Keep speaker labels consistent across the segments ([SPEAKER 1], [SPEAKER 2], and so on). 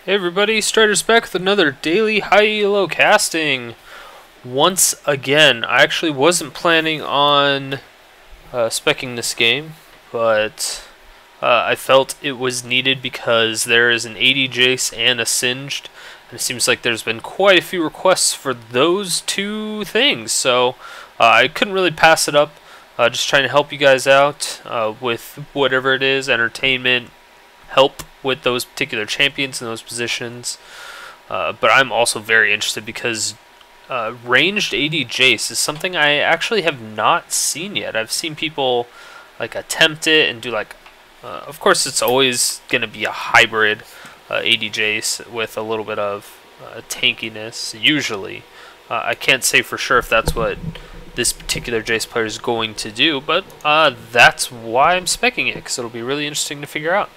[SPEAKER 1] Hey everybody, Strider's back with another daily high ELO casting. Once again, I actually wasn't planning on speccing this game, but I felt it was needed because there is an 80 Jayce and a Singed, and it seems like there's been quite a few requests for those two things, so I couldn't really pass it up. Just trying to help you guys out with whatever it is, entertainment, help with those particular champions in those positions, but I'm also very interested because ranged 80 Jayce is something I actually have not seen yet. I've seen people like attempt it and do like, of course it's always going to be a hybrid 80 Jayce with a little bit of tankiness usually. I can't say for sure if that's what this particular Jayce player is going to do, but that's why I'm speccing it, because it'll be really interesting to figure out.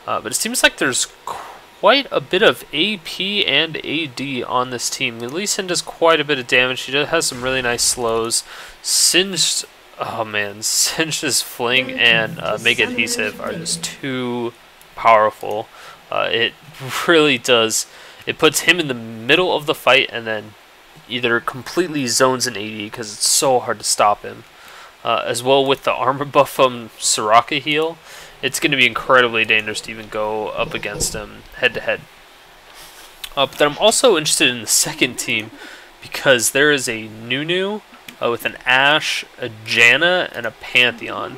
[SPEAKER 1] But it seems like there's quite a bit of AP and AD on this team. Lee Sin does quite a bit of damage. He has some really nice slows. Singed, oh man, Singed's Fling and Mega Adhesive are just too powerful. It really does. It puts him in the middle of the fight and then either completely zones an AD because it's so hard to stop him. As well with the armor buff from Soraka heal, it's going to be incredibly dangerous to even go up against him head to head. But then I'm also interested in the second team because there is a Nunu with an Ashe, a Janna, and a Pantheon.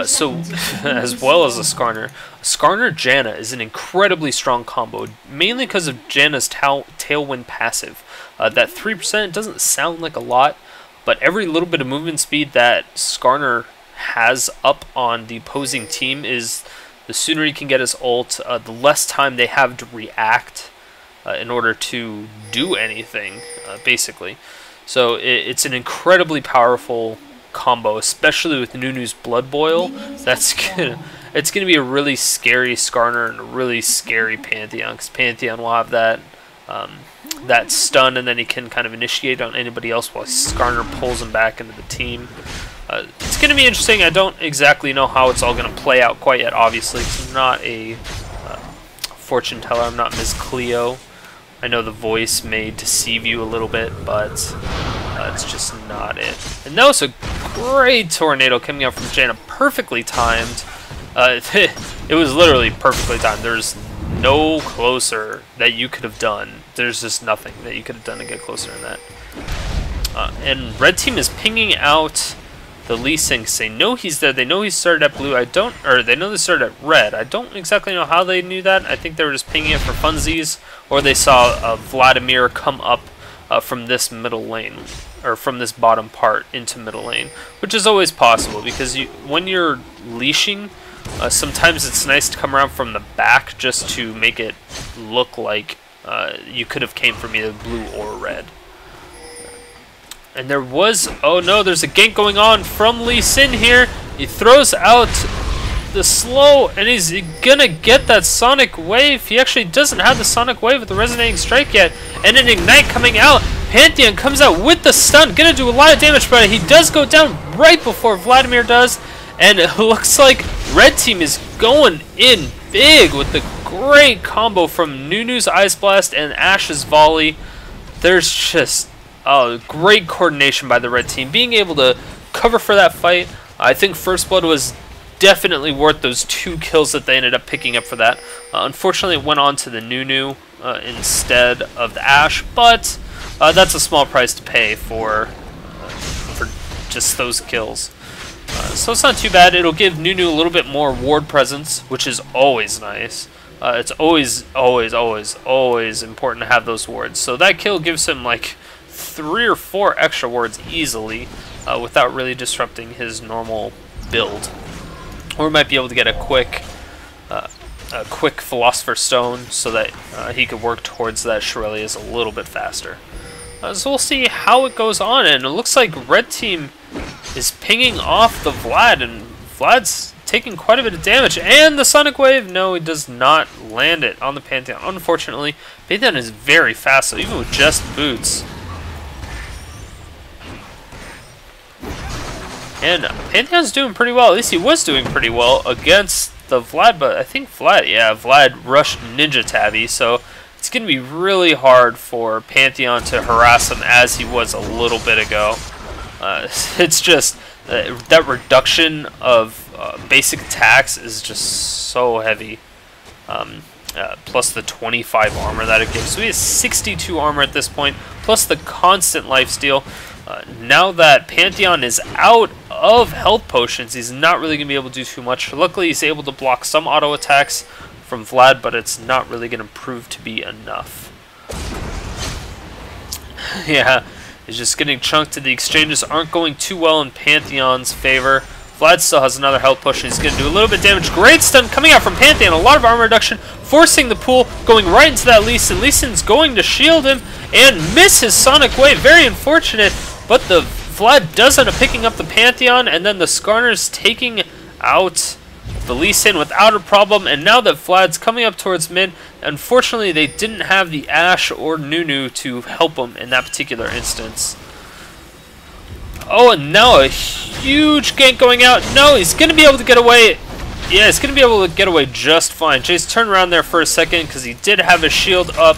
[SPEAKER 1] So as well as a Skarner. Skarner Janna is an incredibly strong combo, mainly because of Janna's Tailwind passive. That 3% doesn't sound like a lot, but every little bit of movement speed that Skarner has up on the opposing team is the sooner he can get his ult, the less time they have to react in order to do anything, basically. So it's an incredibly powerful combo, especially with Nunu's Blood Boil. It's gonna be a really scary Skarner and a really scary Pantheon, because Pantheon will have that that stun, and then he can kind of initiate on anybody else while Skarner pulls him back into the team. It's going to be interesting. I don't exactly know how it's all going to play out quite yet, obviously, because I'm not a fortune teller. I'm not Miss Cleo. I know the voice may deceive you a little bit, but it's just not it. And that was a great tornado coming out from Janna, perfectly timed. It was literally perfectly timed. There's no closer that you could have done. There's just nothing that you could have done to get closer than that. And red team is pinging out the Lee Sin. They know he's there. They know he started at blue. They know they started at red. I don't exactly know how they knew that. I think they were just pinging it for funsies, or they saw Vladimir come up from this middle lane, or from this bottom part into middle lane, which is always possible because when you're leashing, sometimes it's nice to come around from the back just to make it look like you could have came from either blue or red. And there was, oh no, there's a gank going on from Lee Sin here. He throws out the slow, and he's gonna get that Sonic Wave. He actually doesn't have the Sonic Wave with the Resonating Strike yet. And an Ignite coming out. Pantheon comes out with the stun, gonna do a lot of damage, but he does go down right before Vladimir does. And it looks like red team is going in big with the great combo from Nunu's Ice Blast and Ashe's Volley. There's just great coordination by the red team, being able to cover for that fight. I think First Blood was definitely worth those 2 kills that they ended up picking up for that. Unfortunately, it went on to the Nunu instead of the Ashe, but that's a small price to pay for just those kills. So it's not too bad. It'll give Nunu a little bit more ward presence, which is always nice. It's always important to have those wards. So that kill gives him like 3 or 4 extra wards easily without really disrupting his normal build. Or we might be able to get a quick Philosopher's Stone so that he could work towards that Shurelya's a little bit faster. So we'll see how it goes on, and it looks like red team is pinging off the Vlad, and Vlad's taking quite a bit of damage. And the Sonic Wave, no, he does not land it on the Pantheon. Unfortunately, Pantheon is very fast, so even with just boots. And Pantheon's doing pretty well. At least he was doing pretty well against the Vlad, but I think Vlad rushed Ninja Tabby, so it's going to be really hard for Pantheon to harass him as he was a little bit ago. It's just that reduction of basic attacks is just so heavy. Plus the 25 armor that it gives. So he has 62 armor at this point, plus the constant lifesteal. Now that Pantheon is out of health potions, he's not really going to be able to do too much. Luckily, he's able to block some auto attacks from Vlad, but it's not really going to prove to be enough. Yeah, he's just getting chunked. The exchanges aren't going too well in Pantheon's favor. Vlad still has another health potion. He's going to do a little bit of damage. Great stun coming out from Pantheon. A lot of armor reduction, forcing the pool, going right into that Lee Sin. Lee Sin's going to shield him and miss his Sonic Wave. Very unfortunate, but the Vlad does end up picking up the Pantheon, and then the Skarner's taking out the Lee Sin without a problem. And now that Vlad's coming up towards mid, unfortunately they didn't have the Ashe or Nunu to help him in that particular instance. Oh, and now a huge gank going out. No, he's going to be able to get away. Yeah, he's going to be able to get away just fine. Jayce turned around there for a second because he did have his shield up.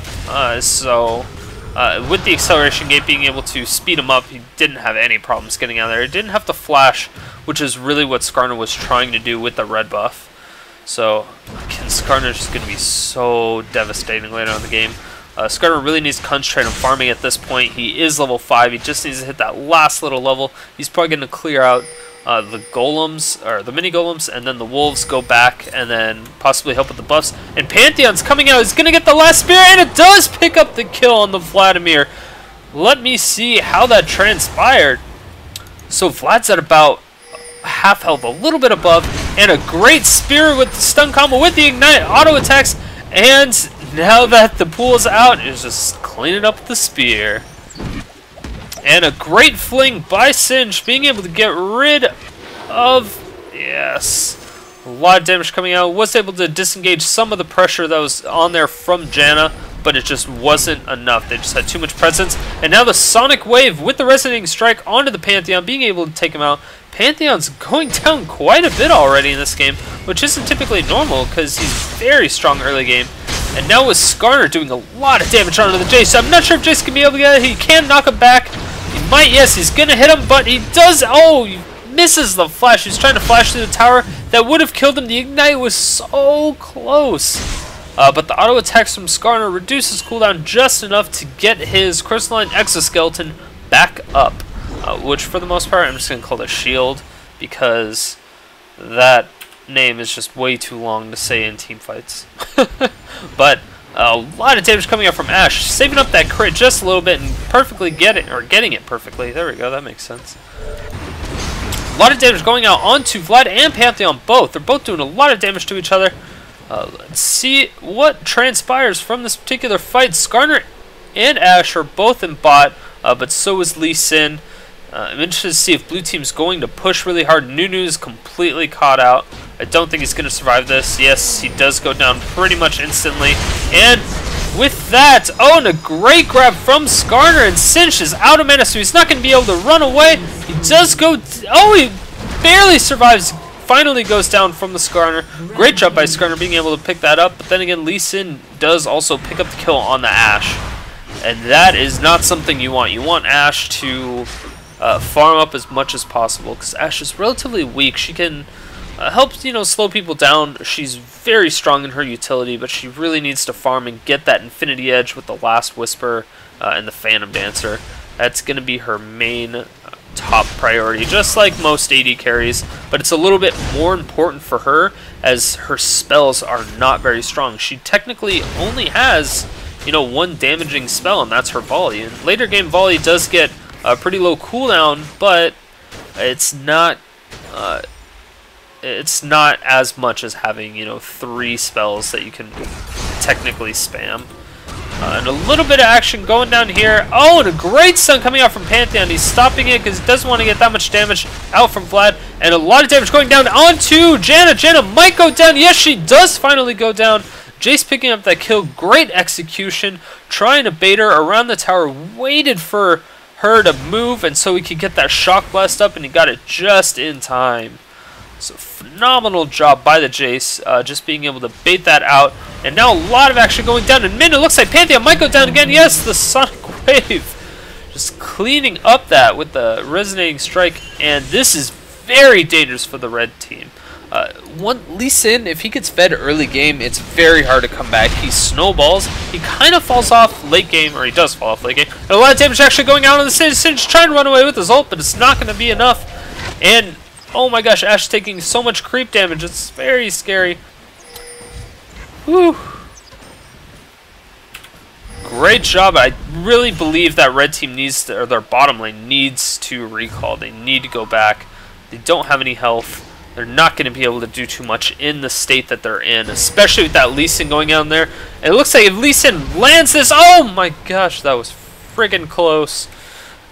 [SPEAKER 1] With the acceleration gate being able to speed him up, he didn't have any problems getting out of there. He didn't have to flash, which is really what Skarner was trying to do with the red buff. So, again, Skarner's just going to be so devastating later on in the game. Skarner really needs to concentrate on farming at this point. He is level 5. He just needs to hit that last little level. He's probably going to clear out the golems, or the mini golems, and then the wolves go back, and then possibly help with the buffs. And Pantheon's coming out. He's going to get the last spear, and it does pick up the kill on the Vladimir. Let me see how that transpired. So Vlad's at about half health, a little bit above, and a great spear with the stun combo with the ignite auto attacks. And now that the pool's out, it's just cleaning up the spear. And a great fling by Singe, being able to get rid of, yes, a lot of damage coming out. Was able to disengage some of the pressure that was on there from Janna, but it just wasn't enough. They just had too much presence. And now the Sonic Wave with the Resonating Strike onto the Pantheon, being able to take him out. Pantheon's going down quite a bit already in this game, which isn't typically normal because he's very strong early game. And now with Skarner doing a lot of damage onto the Jayce. I'm not sure if Jayce can be able to get it. He can knock him back. He might, yes, he's going to hit him, but he does. Oh, he misses the flash. He's trying to flash through the tower. That would have killed him. The ignite was so close. But the auto attacks from Skarner reduces cooldown just enough to get his crystalline exoskeleton back up. Which, for the most part, I'm just going to call it shield, because that name is just way too long to say in team fights. But a lot of damage coming out from Ashe, saving up that crit just a little bit and perfectly getting it perfectly. There we go, that makes sense. A lot of damage going out onto Vlad and Pantheon both. They're both doing a lot of damage to each other. Let's see what transpires from this particular fight. Skarner and Ashe are both in bot, but so is Lee Sin. I'm interested to see if blue team's going to push really hard. Nunu's completely caught out. I don't think he's going to survive this. Yes, he does go down pretty much instantly. And with that, oh, and a great grab from Skarner, and Sinch is out of mana, so he's not going to be able to run away. He does go, oh, he barely survives. Finally goes down from the Skarner. Great job by Skarner being able to pick that up, but then again, Lee Sin does also pick up the kill on the Ashe. And that is not something you want. You want Ashe to farm up as much as possible, because Ashe is relatively weak. She can help, slow people down. She's very strong in her utility, but she really needs to farm and get that Infinity Edge with the Last Whisper and the Phantom Dancer. That's going to be her main top priority, just like most AD carries, but it's a little bit more important for her as her spells are not very strong. She technically only has, one damaging spell, and that's her volley. And later game volley does get a pretty low cooldown, but it's not as much as having 3 spells that you can technically spam. And a little bit of action going down here. Oh, and a great stun coming out from Pantheon. He's stopping it because he doesn't want to get that much damage out from Vlad. And a lot of damage going down onto Janna. Janna might go down. Yes, she does finally go down. Jayce picking up that kill. Great execution. Trying to bait her around the tower. Waited for her to move, and so he could get that shock blast up, and he got it just in time. So phenomenal job by the Jayce, just being able to bait that out. And now a lot of action going down in mid. It looks like Pantheon might go down again. Yes, the Sonic Wave. Just cleaning up that with the Resonating Strike. And this is very dangerous for the red team. Lee Sin, if he gets fed early game, it's very hard to come back. He snowballs. He kind of falls off late game, or he does fall off late game. And a lot of damage actually going out on the Sin. Sin's trying to run away with his ult, but it's not going to be enough. And, oh my gosh, Ashe taking so much creep damage. It's very scary. Whew. Great job. I really believe that red team needs to, or their bottom lane needs to recall. They need to go back. They don't have any health. They're not going to be able to do too much in the state that they're in, especially with that Lee Sin going down there. And it looks like if Lee Sin lands this, oh my gosh, that was friggin' close.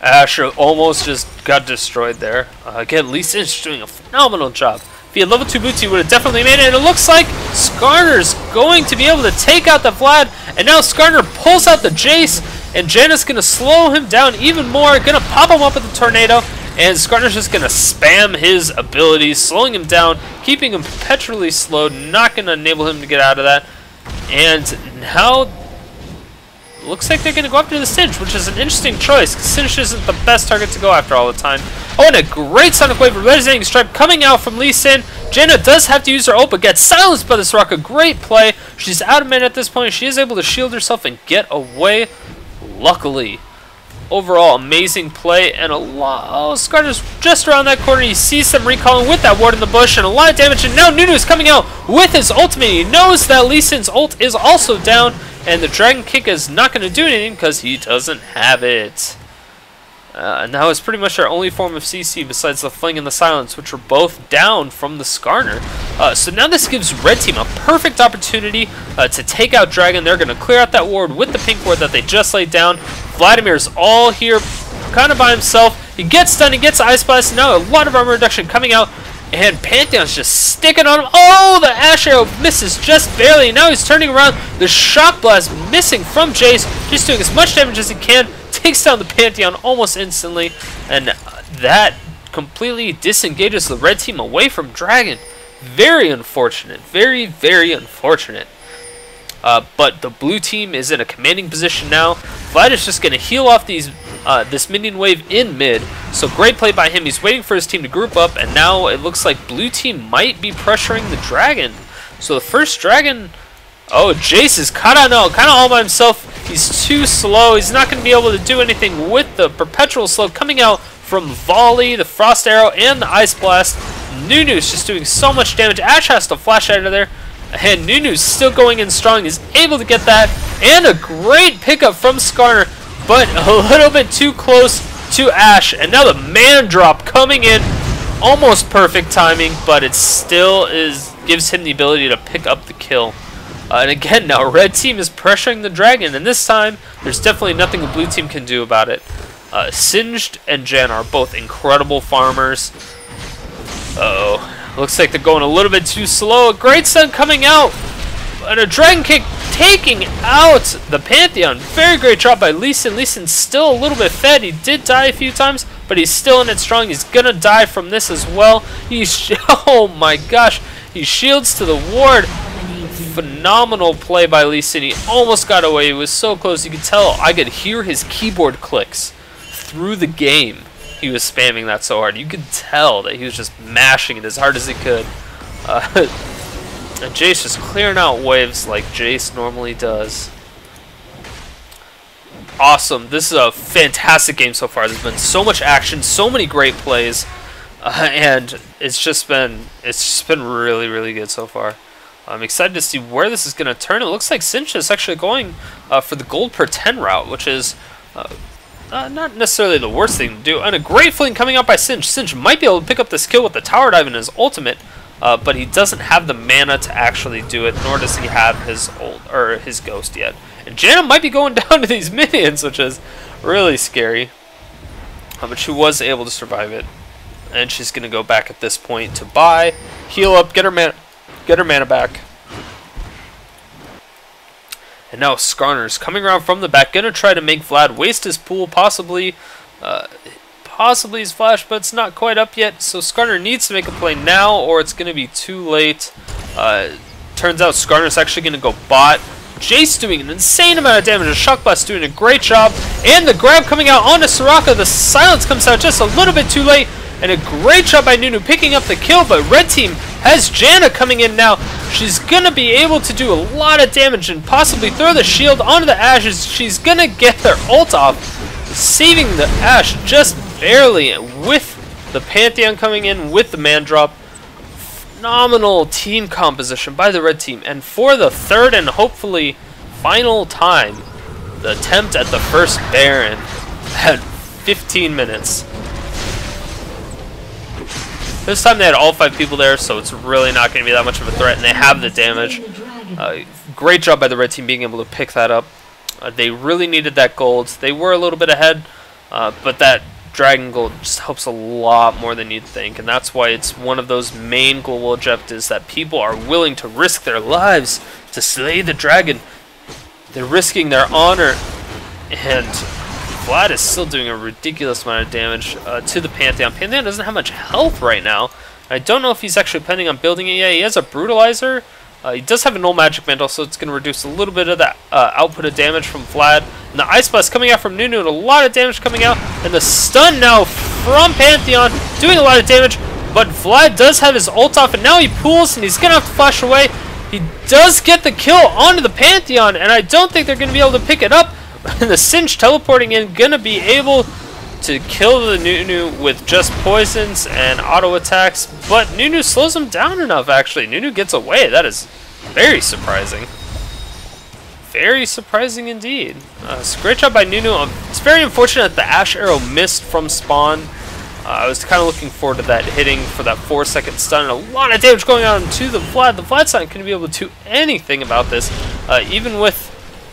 [SPEAKER 1] Ashe almost just got destroyed there. Again, Lee Sin's doing a phenomenal job. If he had level 2 boots, he would have definitely made it. And it looks like Skarner's going to be able to take out the Vlad. And now Skarner pulls out the Jayce, and Janna's going to slow him down even more. Going to pop him up with the tornado. And Skarner's just going to spam his abilities, slowing him down, keeping him perpetually slowed, not going to enable him to get out of that. And now, looks like they're going to go after the Singe, which is an interesting choice, because Singe isn't the best target to go after all the time. Oh, and a great Sonic Wave of Resonating Strike coming out from Lee Sin. Janna does have to use her ult, but gets silenced by the Soraka. Great play. She's out of mana at this point. She is able to shield herself and get away, luckily. Overall, amazing play, and a lot. Oh, Skarner's just around that corner. He sees them recalling with that ward in the bush, and a lot of damage. And now Nunu is coming out with his ultimate. He knows that Lee Sin's ult is also down, and the Dragon Kick is not going to do anything because he doesn't have it. And that was pretty much our only form of CC besides the Fling and the Silence, which were both down from the Skarner. So now this gives Red Team a perfect opportunity to take out Dragon. They're going to clear out that ward with the pink ward that they just laid down. Vladimir's all here, kind of by himself. He gets stunned, he gets Ice Blast. Now a lot of armor reduction coming out. And Pantheon's just sticking on him. Oh, the Ashe arrow misses just barely. Now he's turning around. The Shock Blast missing from Jayce. Just doing as much damage as he can. Takes down the Pantheon almost instantly. And that completely disengages the red team away from Dragon. Very unfortunate. Very, very unfortunate. But the blue team is in a commanding position now. Vlad is just going to heal off these this minion wave in mid. So great play by him. He's waiting for his team to group up, and now it looks like blue team might be pressuring the Dragon. So the first Dragon... Oh, Jayce is kind of all by himself. He's too slow. He's not going to be able to do anything with the perpetual slow coming out from Volley, the Frost Arrow, and the Ice Blast. Nunu's just doing so much damage. Ashe has to flash out of there. And Nunu's still going in strong. He's able to get that. And a great pickup from Skarner, but a little bit too close to Ashe. And now the man drop coming in. Almost perfect timing, but it still gives him the ability to pick up the kill. And again, now red team is pressuring the Dragon, and this time there's definitely nothing the blue team can do about it. Singed and Janna are both incredible farmers. Uh-oh. Looks like they're going a little bit too slow. A great stun coming out, and a Dragon Kick taking out the Pantheon. Very great job by Lee Sin. Lee Sin's still a little bit fed. He did die a few times, but he's still in it strong. He's gonna die from this as well. Oh my gosh. He shields to the ward. Phenomenal play by Lee Sin. He almost got away. He was so close. You could tell. I could hear his keyboard clicks through the game. He was spamming that so hard. You could tell that he was just mashing it as hard as he could. And Jayce just clearing out waves like Jayce normally does. Awesome. This is a fantastic game so far. There's been so much action, so many great plays, and it's just been really, really good so far. I'm excited to see where this is going to turn. It looks like Stvicious is actually going for the gold per 10 route, which is not necessarily the worst thing to do. And a great fling coming out by Singe. Singe might be able to pick up this kill with the tower dive in his ultimate, but he doesn't have the mana to actually do it, nor does he have his his ghost yet. And Janna might be going down to these minions, which is really scary. But she was able to survive it, and she's going to go back at this point to buy, heal up, get her mana back. And now Skarner's coming around from the back, gonna try to make Vlad waste his pool, possibly possibly his flash, but it's not quite up yet. So Skarner needs to make a play now, or it's going to be too late. Turns out Skarner's actually going to go bot. Jayce doing an insane amount of damage. Shock Blast doing a great job. And the grab coming out onto Soraka. The silence comes out just a little bit too late. And a great job by Nunu picking up the kill. But red team has Janna coming in now. She's going to be able to do a lot of damage and possibly throw the shield onto the Ashes. She's going to get their ult off, saving the Ashe just barely with the Pantheon coming in with the man drop. Phenomenal team composition by the red team. And for the third and hopefully final time, the attempt at the first Baron had 15 minutes. This time they had all 5 people there, so it's really not going to be that much of a threat, and they have the damage. Great job by the red team being able to pick that up. They really needed that gold. They were a little bit ahead, but that Dragon Gold just helps a lot more than you'd think, and that's why it's one of those main global objectives that people are willing to risk their lives to slay the dragon. They're risking their honor, and Vlad is still doing a ridiculous amount of damage to the Pantheon. Pantheon doesn't have much health right now. I don't know if he's actually planning on building it yet. He has a Brutalizer. He does have a null magic mantle, so it's going to reduce a little bit of that output of damage from Vlad. And the Ice Blast coming out from Nunu, and a lot of damage coming out. And the stun now from Pantheon, doing a lot of damage. But Vlad does have his ult off, and now he pulls, and he's going to have to flash away. He does get the kill onto the Pantheon, and I don't think they're going to be able to pick it up. And the Singe teleporting in, going to be able to kill the Nunu with just poisons and auto attacks, but Nunu slows him down enough, actually. Nunu gets away. That is very surprising. Very surprising indeed. So great job by Nunu. It's very unfortunate that the Ashe arrow missed from spawn. I was kind of looking forward to that hitting for that 4-second stun, and a lot of damage going on to the Vlad. The Vlad's not going to be able to do anything about this, even with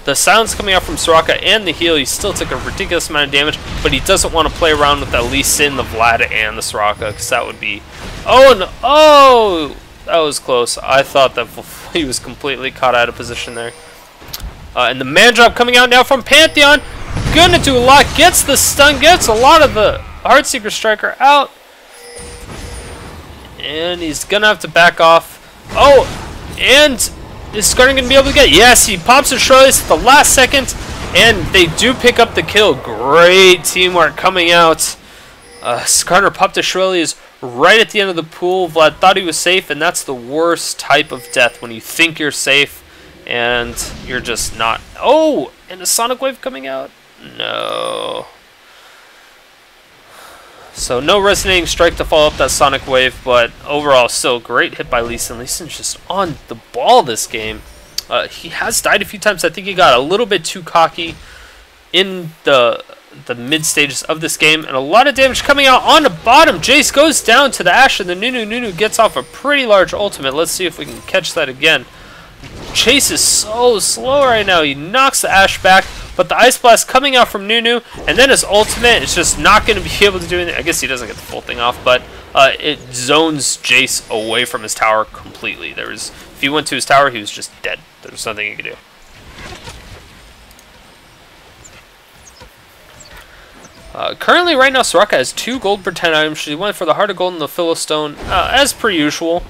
[SPEAKER 1] the silence coming out from Soraka and the heal. He still took a ridiculous amount of damage, but he doesn't want to play around with that Lee Sin, the Vlad, and the Soraka, because that would be... Oh, no! Oh! That was close. I thought that he was completely caught out of position there. And the man drop coming out now from Pantheon. Gonna do a lot. Gets the stun, gets a lot of the Heartseeker Striker out. And he's gonna have to back off. Oh! And... is Skarner going to be able to get it? Yes, he pops a Shirley's at the last second, and they do pick up the kill. Great teamwork coming out. Skarner popped a Shirley's right at the end of the pool. Vlad thought he was safe, and that's the worst type of death, when you think you're safe and you're just not. Oh, and a Sonic Wave coming out? No. So no Resonating Strike to follow up that Sonic Wave, but overall still great hit by Lee Sin. Lee Sin's just on the ball this game. He has died a few times. I think he got a little bit too cocky in the mid stages of this game, and a lot of damage coming out on the bottom. Jayce goes down to the Ashe, and the Nunu gets off a pretty large ultimate. Let's see if we can catch that again. Jayce is so slow right now. He knocks the Ashe back, but the Ice Blast coming out from Nunu, and then his ultimate is just not going to be able to do anything. I guess he doesn't get the full thing off, but it zones Jayce away from his tower completely. If he went to his tower, he was just dead. There was nothing he could do. Currently, right now, Soraka has 2 gold per 10 items. She went for the Heart of Gold and the Philistone, as per usual.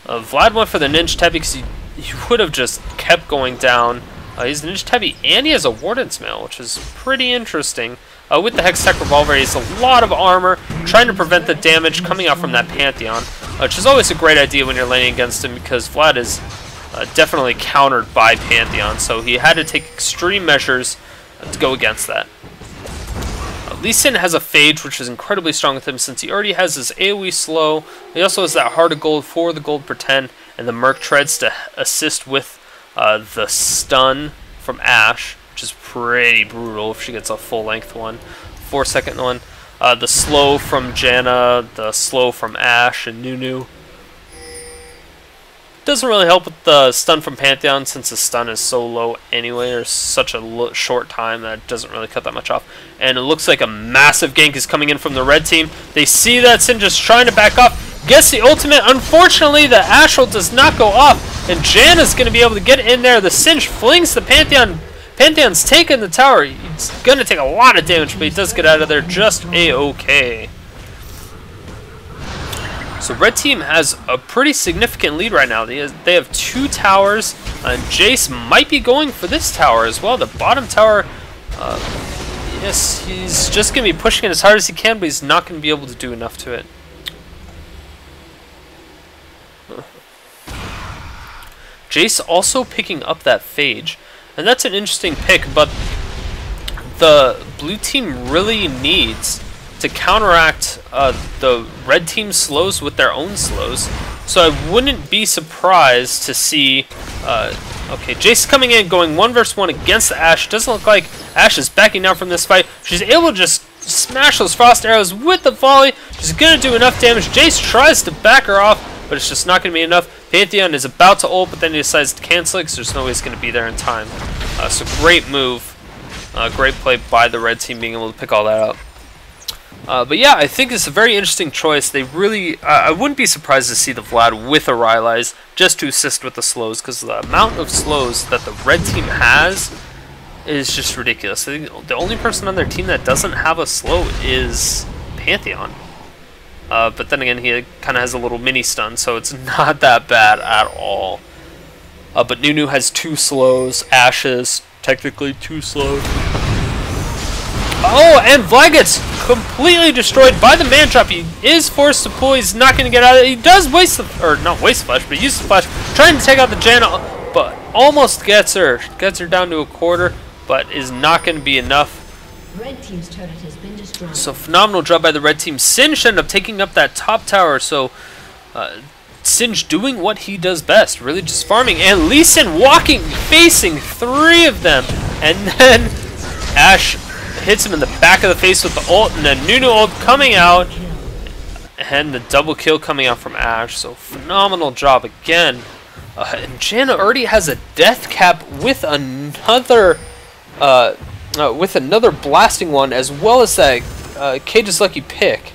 [SPEAKER 1] Vlad went for the Ninja Tabi because he would have just kept going down. He's Ninja Tabi, and he has a Warden's Mail, which is pretty interesting. With the Hextech Revolver, he has a lot of armor, trying to prevent the damage coming out from that Pantheon, which is always a great idea when you're laying against him, because Vlad is definitely countered by Pantheon, so he had to take extreme measures to go against that. Lee Sin has a Phage, which is incredibly strong with him, since he already has his AoE slow. He also has that Heart of Gold for the gold per 10, and the Merc Treads to assist with the stun from Ashe, which is pretty brutal if she gets a full-length one. 4-second one. The slow from Janna, the slow from Ashe and Nunu. Doesn't really help with the stun from Pantheon, since the stun is so low anyway, or such a short time that it doesn't really cut that much off. And it looks like a massive gank is coming in from the red team. They see that Sin just trying to back off, gets the ultimate. Unfortunately, the Ashe ult does not go off, and Janna's going to be able to get in there. The Singe flings the Pantheon Pantheon's taking the tower. He's going to take a lot of damage, but he does get out of there just a-okay. So red team has a pretty significant lead right now. They have 2 towers. Jayce might be going for this tower as well. The bottom tower, yes, he's just going to be pushing it as hard as he can, but he's not going to be able to do enough to it. Jayce also picking up that Phage, and that's an interesting pick, but the blue team really needs to counteract the red team slows with their own slows. So I wouldn't be surprised to see, okay, Jayce coming in, going 1 versus 1 against the Ashe. Doesn't look like Ashe is backing down from this fight. She's able to just smash those frost arrows with the volley. She's going to do enough damage. Jayce tries to back her off, but it's just not going to be enough. Pantheon is about to ult, but then he decides to cancel it because there's no way he's going to be there in time. So great move. Great play by the red team being able to pick all that up. But yeah, I think it's a very interesting choice. They really, I wouldn't be surprised to see the Vlad with a Rylai's just to assist with the slows, because the amount of slows that the red team has is just ridiculous. I think the only person on their team that doesn't have a slow is Pantheon. But then again, he kind of has a little mini stun, so it's not that bad at all. But Nunu has 2 slows. Ashe is technically 2 slows. Oh, and Vlad gets completely destroyed by the man trap. He is forced to pull. He's not going to get out of it. He does waste the, or not waste the flash, but he uses the flash, trying to take out the Janna, but almost gets her. Gets her down to a quarter, but is not going to be enough.
[SPEAKER 2] Red team's turret has been destroyed.
[SPEAKER 1] So phenomenal job by the red team. Sinj ended up taking up that top tower. So Sinj doing what he does best, really just farming, and Lee Sin walking, facing 3 of them, and then Ashe hits him in the back of the face with the ult, and then Nunu ult coming out, and the double kill coming out from Ashe. So phenomenal job again. And Janna already has a death cap with another blasting one, as well as that Cage's lucky pick.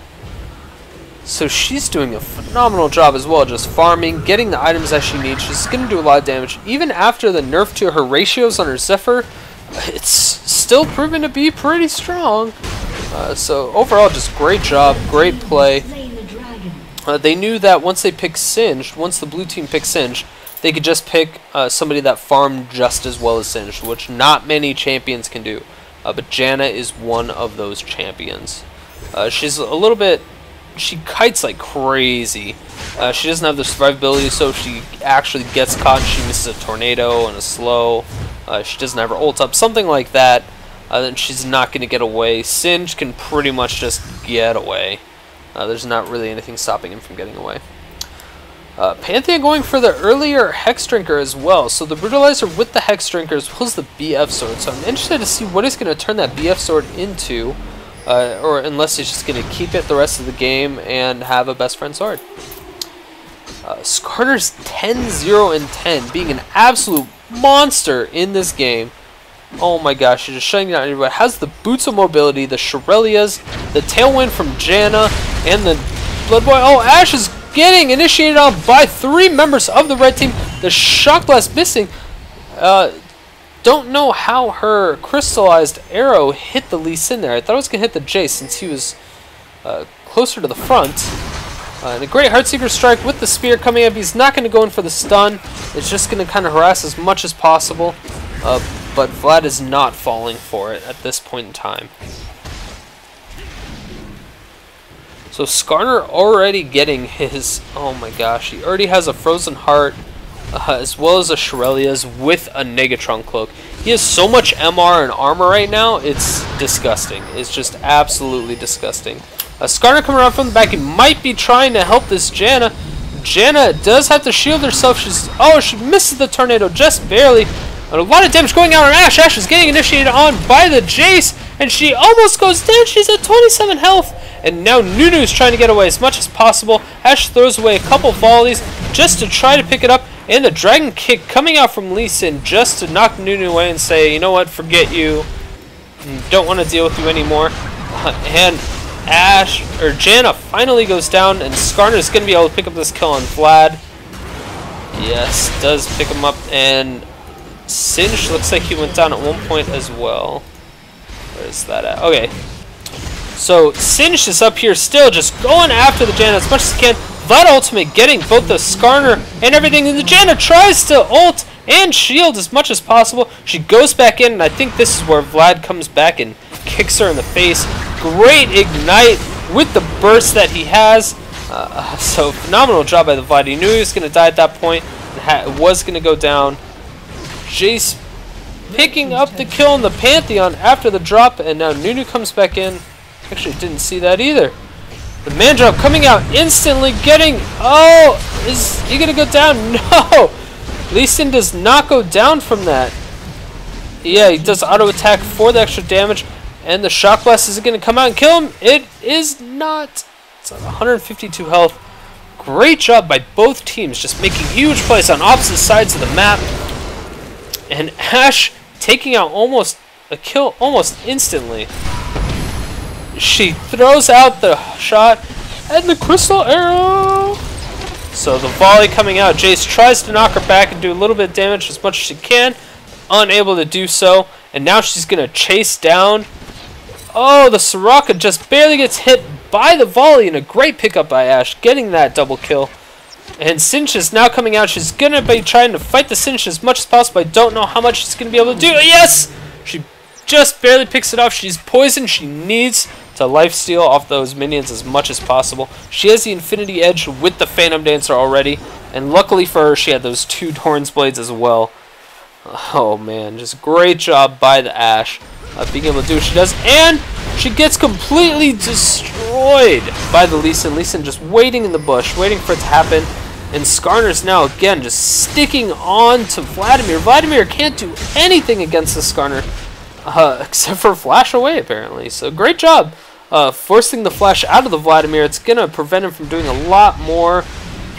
[SPEAKER 1] So she's doing a phenomenal job as well, just farming, getting the items that she needs. She's going to do a lot of damage. Even after the nerf to her ratios on her Zephyr, it's still proven to be pretty strong. So overall, just great job, great play. They knew that once they picked Singed, once the blue team picked Singed, they could just pick somebody that farmed just as well as Singed, which not many champions can do. But Janna is one of those champions. She's a little bit, she kites like crazy. She doesn't have the survivability, so if she actually gets caught, she misses a tornado and a slow. She doesn't have her ult up, something like that. Then she's not going to get away. Singe can pretty much just get away. There's not really anything stopping him from getting away. Pantheon going for the earlier Hex Drinker as well. So the Brutalizer with the Hex Drinker as well as the BF Sword. So I'm interested to see what he's going to turn that BF Sword into. Or unless he's just going to keep it the rest of the game and have a best friend sword. Skarner's 10-0 and 10, being an absolute monster in this game. Oh my gosh, she's just shutting down everybody. Has the boots of mobility, the Shirelias, the tailwind from Janna, and the Blood Boy. Oh, Ashe is getting initiated on by 3 members of the red team. The Shock Blast missing. Don't know how her crystallized arrow hit the Lee Sin there. I thought it was going to hit the Jayce since he was closer to the front. And a great Heartseeker strike with the spear coming up. He's not going to go in for the stun. It's just going to kind of harass as much as possible. But Vlad is not falling for it at this point in time. So Skarner already getting his, oh my gosh, he already has a Frozen Heart, as well as a Shirelia's with a Negatron Cloak. He has so much MR and armor right now, it's disgusting. It's just absolutely disgusting. Skarner coming around from the back, he might be trying to help this Janna. Janna does have to shield herself. She misses the tornado just barely. And a lot of damage going out on Ashe. Ashe is getting initiated on by the Jayce, and she almost goes down. She's at 27 health. And now Nunu's trying to get away as much as possible. Ashe throws away a couple volleys just to try to pick it up. And the Dragon Kick coming out from Lee Sin just to knock Nunu away and say, you know what, forget you. Don't want to deal with you anymore. And Ashe, or Janna, finally goes down, and Skarner's going to be able to pick up this kill on Vlad. Yes, does pick him up, and Singed looks like he went down at one point as well. Where's that at? Okay. So Singed is up here still just going after the Janna as much as he can. Vlad ultimate getting both the Skarner and everything, and the Janna tries to ult and shield as much as possible. She goes back in, and I think this is where Vlad comes back and kicks her in the face. Great ignite with the burst that he has. So phenomenal job by the Vlad. He knew he was going to die at that point. It was going to go down. Jayce picking up the kill in the Pantheon after the drop, and now Nunu comes back in. Actually, didn't see that either. The man drop coming out instantly, getting... Oh, is he going to go down? No! Lee Sin does not go down from that. Yeah, he does auto attack for the extra damage, and the shock blast is going to come out and kill him. It is not. It's on 152 health. Great job by both teams, just making huge plays on opposite sides of the map. And Ashe taking out almost a kill almost instantly. She throws out the shot and the crystal arrow. So the volley coming out. Jayce tries to knock her back and do a little bit of damage as much as she can. Unable to do so. And now she's going to chase down. Oh, the Soraka just barely gets hit by the volley, and a great pickup by Ashe, getting that double kill. And Singed is now coming out. She's going to be trying to fight the Singed as much as possible. I don't know how much she's going to be able to do. Yes! She just barely picks it off. She's poisoned. She needs to lifesteal off those minions as much as possible. She has the Infinity Edge with the Phantom Dancer already. And luckily for her, she had those 2 Torrens Blades as well. Oh man, just great job by the Ashe. Being able to do what she does. And she gets completely destroyed by the Lee Sin. Lee Sin just waiting in the bush, waiting for it to happen. And Skarner's now, again, just sticking on to Vladimir. Vladimir can't do anything against the Skarner, except for flash away, apparently. So great job forcing the flash out of the Vladimir. It's going to prevent him from doing a lot more.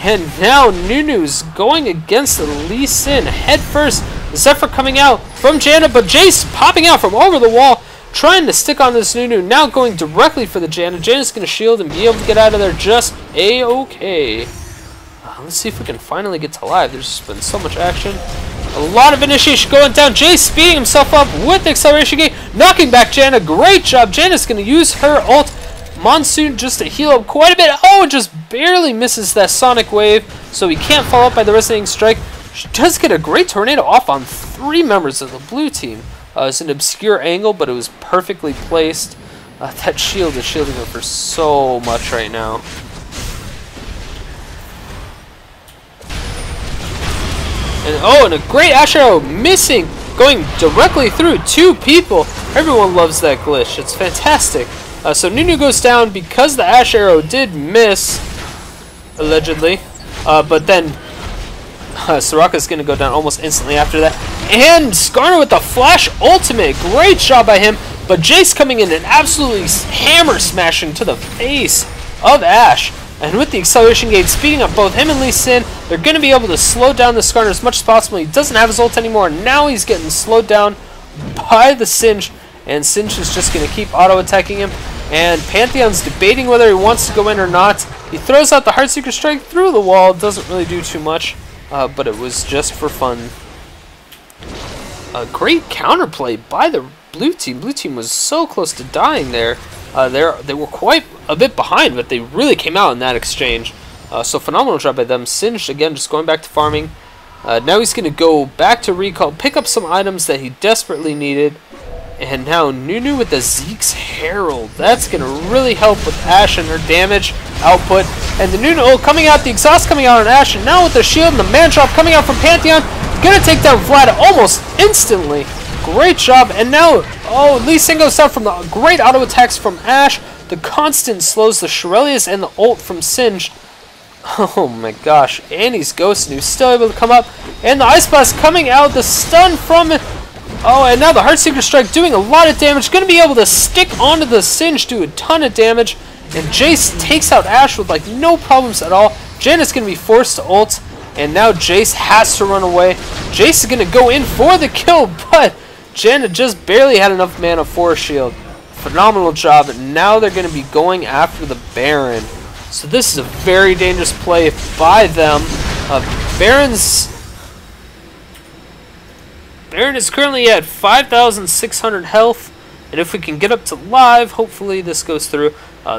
[SPEAKER 1] And now Nunu's going against the Lee Sin head first. Zephyr coming out from Janna, but Jayce popping out from over the wall, trying to stick on this Nunu, now going directly for the Janna. Janna's going to shield and be able to get out of there just A-okay. Let's see if we can finally get to live. There's just been so much action. A lot of initiation going down. Jayce speeding himself up with the acceleration gate, knocking back Janna. Great job. Janna's going to use her ult. Monsoon just to heal up quite a bit. Oh, it just barely misses that sonic wave, so he can't follow up by the resonating strike. She does get a great tornado off on 3 members of the blue team. It's an obscure angle, but it was perfectly placed. That shield is shielding her for so much right now. And a great Ashe arrow missing, going directly through 2 people. Everyone loves that glitch. It's fantastic. So Nunu goes down because the Ashe arrow did miss, allegedly. But then Soraka's going to go down almost instantly after that. And Skarner with the flash ultimate. Great job by him. But Jayce coming in and absolutely hammer smashing to the face of Ashe. And with the acceleration gate speeding up both him and Lee Sin, they're going to be able to slow down the Skarner as much as possible. He doesn't have his ult anymore. Now he's getting slowed down by the Singed. And Singed is just going to keep auto-attacking him. And Pantheon's debating whether he wants to go in or not. He throws out the Heartseeker Strike through the wall. Doesn't really do too much. But it was just for fun. A great counterplay by the blue team. Blue team was so close to dying there. They were quite a bit behind, but they really came out in that exchange. So phenomenal job by them. Singed, again, just going back to farming. Now he's going to go back to recall, pick up some items that he desperately needed. And now Nunu with the Zeke's Herald. That's going to really help with Ashe and her damage output. And the Nunu ult coming out, the exhaust coming out on Ashe. And now with the shield and the man drop coming out from Pantheon. Going to take down Vlad almost instantly. Great job. And now, Lee Sin goes down from the great auto attacks from Ashe. The constant slows the Shurelius and the ult from Singed. Oh my gosh. Annie's Ghost New still able to come up. And the Ice Blast coming out. The stun from it. Oh, and now the Heartseeker Strike doing a lot of damage. Going to be able to stick onto the Singed, do a ton of damage. And Jayce takes out Ashe with like no problems at all. Janna's going to be forced to ult. And now Jayce has to run away. Jayce is going to go in for the kill, but Janna just barely had enough mana for a shield. Phenomenal job. And now they're going to be going after the Baron. So this is a very dangerous play by them. Baron's Baron is currently at 5,600 health, and if we can get up to live, hopefully this goes through.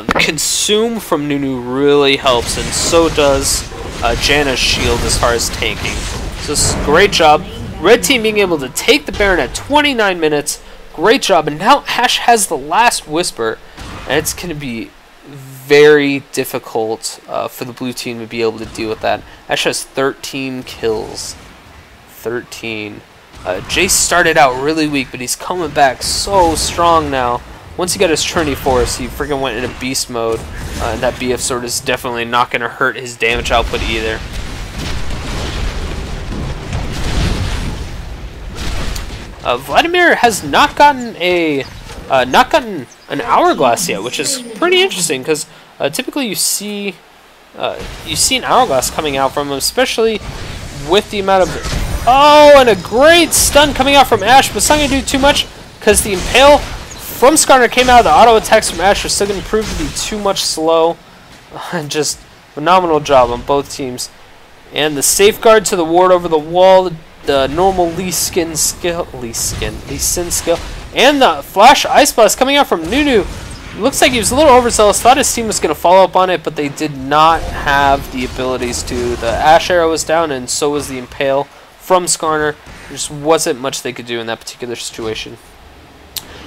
[SPEAKER 1] Consume from Nunu really helps, and so does Janna's shield as far as tanking. So this is a great job. Red team being able to take the Baron at 29 minutes. Great job. And now Ashe has the last Whisper, and it's going to be very difficult for the blue team to be able to deal with that. Ashe has 13 kills. 13. Jayce started out really weak, but he's coming back so strong now. Once he got his Trinity Force, he freaking went into beast mode, and that BF sword is definitely not going to hurt his damage output either. Vladimir has not gotten an hourglass yet, which is pretty interesting because typically you see an hourglass coming out from him, especially with the amount of and a great stun coming out from Ashe, but it's not going to do too much because the impale from Skarner came out. The auto attacks from Ashe are still going to prove to be too much slow. Just phenomenal job on both teams. And the safeguard to the ward over the wall, the normal Lee Sin skill, and the flash ice blast coming out from Nunu. Looks like he was a little overzealous. Thought his team was going to follow up on it, but they did not have the abilities to. The Ashe arrow was down, and so was the impale from Skarner. There just wasn't much they could do in that particular situation.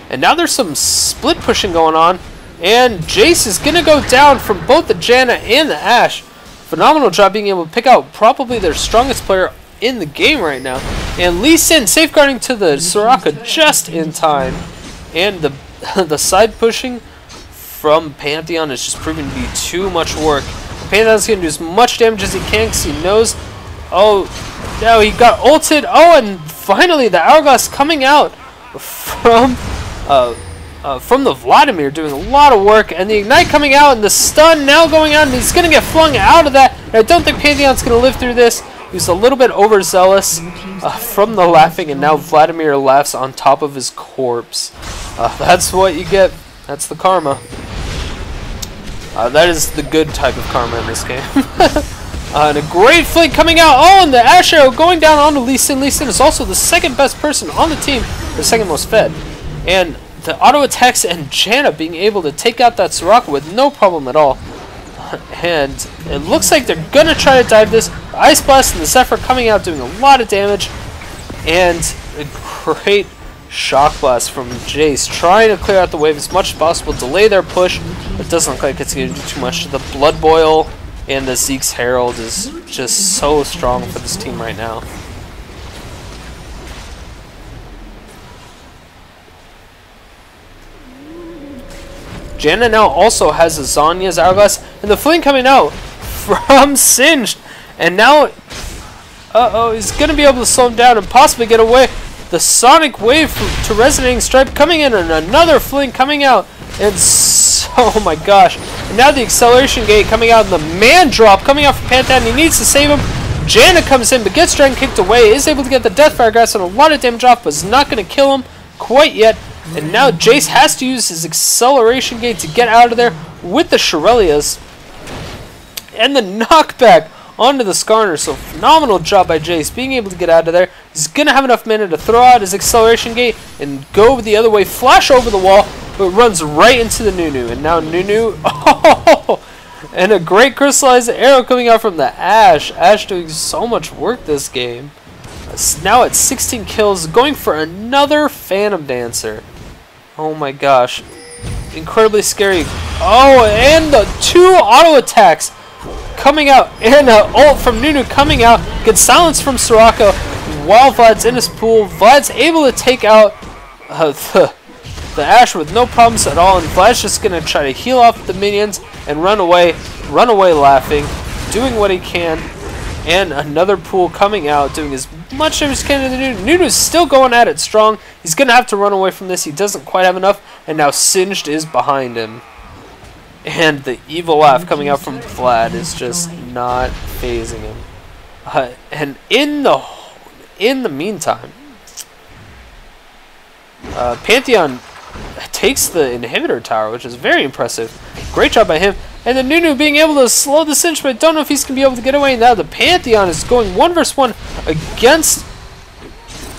[SPEAKER 1] And now there's some split pushing going on, and Jayce is going to go down from both the Janna and the Ashe. Phenomenal job being able to pick out probably their strongest player in the game right now. And Lee Sin safeguarding to the Soraka just in time. And the side pushing from Pantheon is just proving to be too much work. Pantheon's going to do as much damage as he can because he knows... Oh, no, he got ulted. Oh, and finally the Hourglass coming out from the Vladimir, doing a lot of work, and the Ignite coming out, and the stun now going out, and he's going to get flung out of that. And I don't think Pantheon's going to live through this. He was a little bit overzealous from the laughing, and now Vladimir laughs on top of his corpse. That's what you get. That's the karma. That is the good type of karma in this game. And a great flick coming out. Oh, and the Ashe arrow going down onto Lee Sin. Lee Sin is also the second best person on the team, the second most fed. And the auto attacks and Janna being able to take out that Soraka with no problem at all. And it looks like they're going to try to dive this. The Ice Blast and the Zephyr coming out doing a lot of damage. And a great Shock Blast from Jayce trying to clear out the wave as much as possible, delay their push. It doesn't look like it's going to do too much. The Blood Boil and the Zeke's Herald is just so strong for this team right now. Janna now also has a Zhonya's Hourglass, and the fling coming out from Singed. And now, he's going to be able to slow him down and possibly get away. The Sonic Wave to Resonating Stripe coming in, and another fling coming out. And oh my gosh. And now the Acceleration Gate coming out, and the Man Drop coming out from Pantheon. He needs to save him. Janna comes in, but gets Dragon kicked away. Is able to get the Deathfire Grass and a lot of damage off, but is not going to kill him quite yet. And now Jayce has to use his Acceleration Gate to get out of there with the Shurelya's. And the knockback onto the Skarner. So phenomenal job by Jayce being able to get out of there. He's going to have enough mana to throw out his Acceleration Gate and go the other way, flash over the wall, but runs right into the Nunu. And now Nunu, and a great crystallized arrow coming out from the Ashe. Ashe doing so much work this game. Now at 16 kills, going for another Phantom Dancer. Oh my gosh. Incredibly scary. Oh, and the two auto attacks coming out, and an ult from Nunu coming out. Gets silenced from Soraka while Vlad's in his pool. Vlad's able to take out the Ashe with no problems at all, and Vlad's just going to try to heal off the minions and run away laughing, doing what he can. And another pool coming out, doing as much damage as he can to the Nunu. Nunu's still going at it strong. He's going to have to run away from this. He doesn't quite have enough, and now Singed is behind him. And the evil laugh coming out from Vlad is just not phasing him. And in the meantime, Pantheon takes the inhibitor tower, which is very impressive. Great job by him. And the Nunu being able to slow the Singe, but I don't know if he's going to be able to get away. Now the Pantheon is going 1 versus 1 against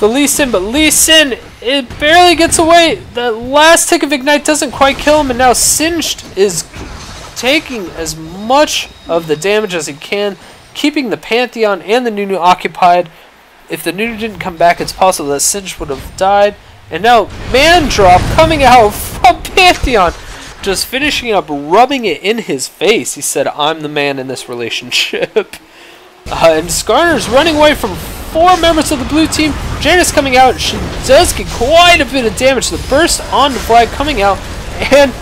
[SPEAKER 1] the Lee Sin, but Lee Sin, it barely gets away. The last tick of Ignite doesn't quite kill him, and now Singed is taking as much of the damage as he can, keeping the Pantheon and the Nunu occupied. If the Nunu didn't come back, it's possible that Singed would have died. And now, Man Drop coming out from Pantheon, just finishing up, rubbing it in his face. He said, "I'm the man in this relationship." And Skarner's running away from 4 members of the blue team. Janna's coming out. She does get quite a bit of damage. The burst onto Vlad coming out, and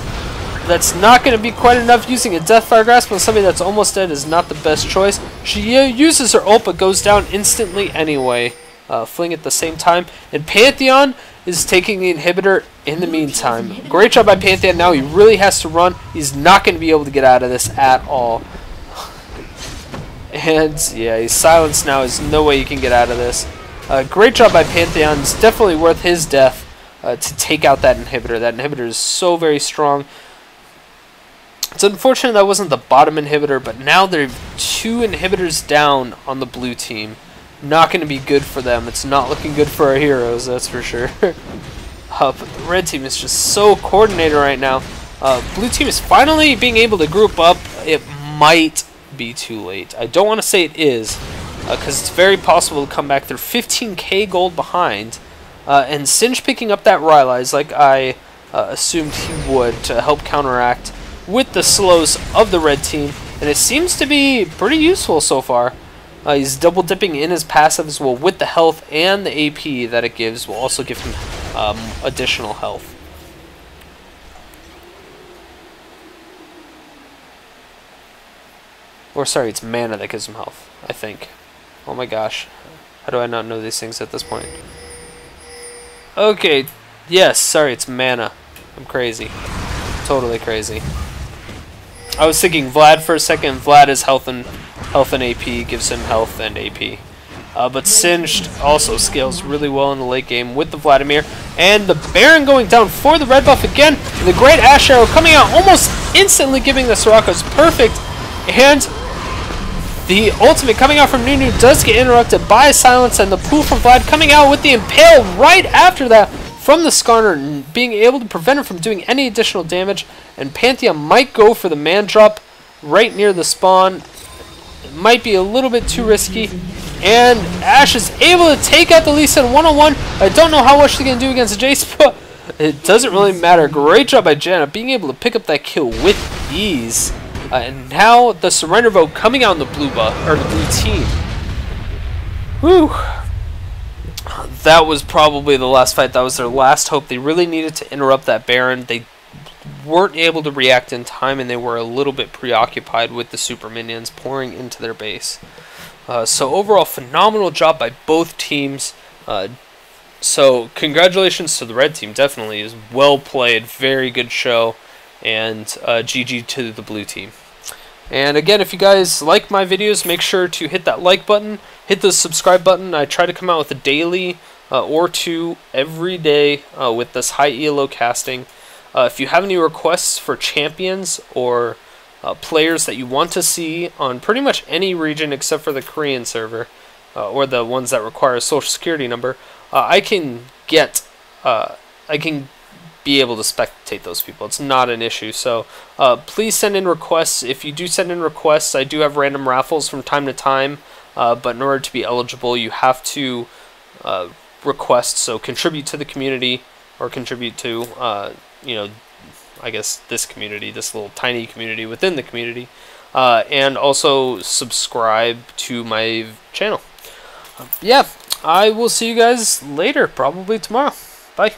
[SPEAKER 1] that's not going to be quite enough. Using a Deathfire Grasp on somebody that's almost dead is not the best choice. She uses her ult, but goes down instantly anyway, fling at the same time. And Pantheon is taking the inhibitor in the meantime. Great job by Pantheon. Now he really has to run. He's not going to be able to get out of this at all. And yeah, he's silenced now. There's no way he can get out of this. Great job by Pantheon. It's definitely worth his death to take out that inhibitor. That inhibitor is so very strong. It's unfortunate that wasn't the bottom inhibitor, but now there are 2 inhibitors down on the blue team. Not going to be good for them. It's not looking good for our heroes, that's for sure. But the red team is just so coordinated right now. Blue team is finally being able to group up. It might be too late. I don't want to say it is, because it's very possible to come back. They're 15k gold behind. And Singe picking up that Rylai's like I assumed he would, to help counteract with the slows of the red team, and it seems to be pretty useful so far. He's double dipping in his passive as well, with the health and the AP that it gives will also give him additional health. Or sorry, it's mana that gives him health, I think. Oh my gosh, how do I not know these things at this point? Okay, yes, sorry, it's mana. I'm crazy. Totally crazy. I was thinking Vlad for a second. Vlad is health and AP, gives him health and AP. But Singed also scales really well in the late game with the Vladimir. And the Baron going down for the red buff again. And the great Ashe arrow coming out almost instantly, giving the Soraka's perfect. And the ultimate coming out from Nunu does get interrupted by silence, and the pool from Vlad coming out with the impale right after that from the Skarner, being able to prevent him from doing any additional damage. And Pantheon might go for the man drop right near the spawn. It might be a little bit too risky. And Ashe is able to take out the Lee Sin one-on-one. I don't know how much they can do against Jayce, but it doesn't really matter. Great job by Janna, being able to pick up that kill with ease. And now the surrender vote coming out in the blue buff, or the blue team. Whew. That was probably the last fight. That was their last hope. They really needed to interrupt that Baron. They weren't able to react in time, and they were a little bit preoccupied with the super minions pouring into their base. So overall, phenomenal job by both teams. So congratulations to the red team. Definitely is well played. Very good show. And GG to the blue team. And again, if you guys like my videos, make sure to hit that like button, hit the subscribe button. I try to come out with a daily or 2 every day with this high ELO casting. If you have any requests for champions or players that you want to see on pretty much any region except for the Korean server, or the ones that require a social security number, I can be able to spectate those people. It's not an issue. So please send in requests. If you do send in requests, I do have random raffles from time to time, but in order to be eligible, you have to request. So contribute to the community, or contribute to you know, I guess this community, this little tiny community within the community, and also subscribe to my channel. Yeah, I will see you guys later, probably tomorrow. Bye.